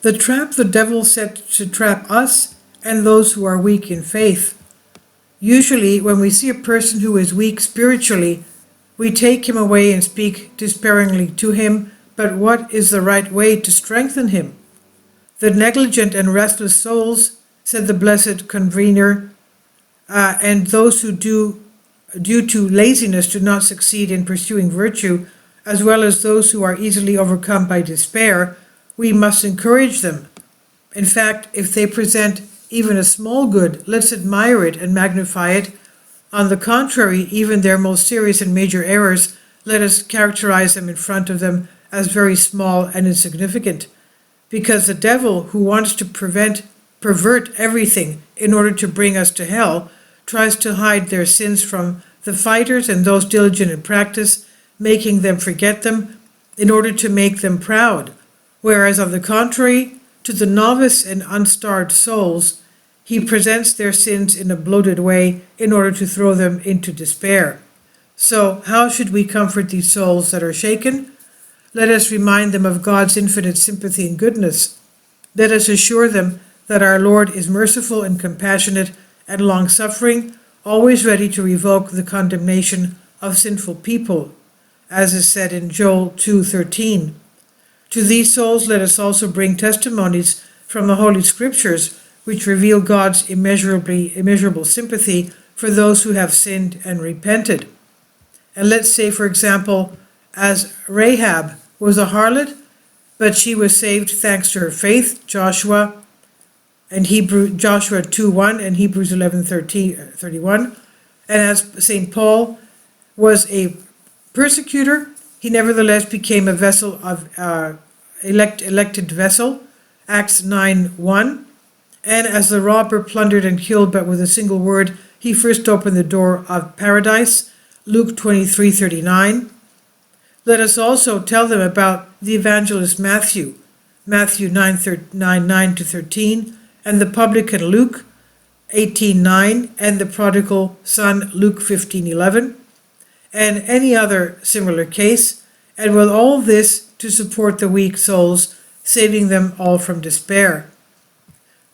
The trap the devil set to trap us and those who are weak in faith. Usually, when we see a person who is weak spiritually, we take him away and speak despairingly to him, but what is the right way to strengthen him? The negligent and restless souls, said the blessed convener, and those who due to laziness do not succeed in pursuing virtue, as well as those who are easily overcome by despair, we must encourage them. In fact, if they present even a small good, let's admire it and magnify it. On the contrary, even their most serious and major errors, let us characterize them in front of them as very small and insignificant. Because the devil, who wants to pervert everything in order to bring us to hell, tries to hide their sins from the fighters and those diligent in practice, making them forget them in order to make them proud. Whereas, on the contrary, to the novice and unstarred souls, he presents their sins in a bloated way in order to throw them into despair. So, how should we comfort these souls that are shaken? Let us remind them of God's infinite sympathy and goodness. Let us assure them that our Lord is merciful and compassionate and long-suffering, always ready to revoke the condemnation of sinful people, as is said in Joel 2:13. To these souls let us also bring testimonies from the Holy Scriptures, which reveal God's immeasurable sympathy for those who have sinned and repented. And let's say, for example, as Rahab was a harlot, but she was saved thanks to her faith, Joshua 2:1 and Hebrews 11:31. And as St. Paul was a persecutor, he nevertheless became a vessel of elected vessel, Acts 9:1. And as the robber plundered and killed, but with a single word, he first opened the door of paradise, Luke 23:39. Let us also tell them about the evangelist Matthew 9:9-13, and the publican Luke 18:9, and the prodigal son Luke 15:11, and any other similar case, and with all this to support the weak souls, saving them all from despair.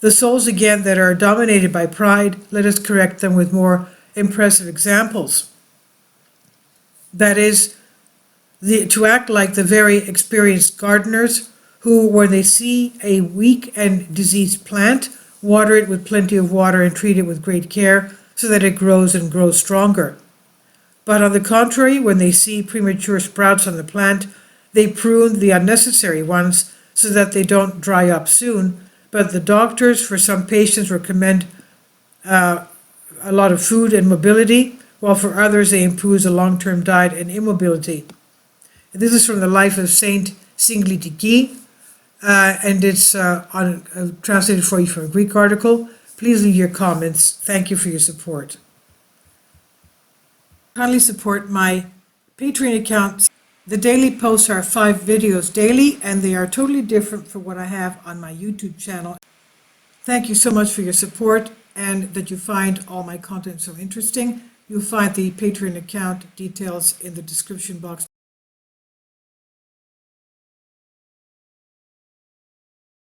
The souls again that are dominated by pride, let us correct them with more impressive examples. That is, to act like the very experienced gardeners who, when they see a weak and diseased plant, water it with plenty of water and treat it with great care so that it grows and grows stronger. But on the contrary, when they see premature sprouts on the plant, they prune the unnecessary ones so that they don't dry up soon. But the doctors for some patients recommend a lot of food and mobility, while for others they impose a long-term diet and immobility. This is from the life of Saint Singliti, and it's translated for you from a Greek article. Please leave your comments. Thank you for your support. Kindly support my Patreon account. The daily posts are 5 videos daily, and they are totally different from what I have on my YouTube channel. Thank you so much for your support, and that you find all my content so interesting. You'll find the Patreon account details in the description box.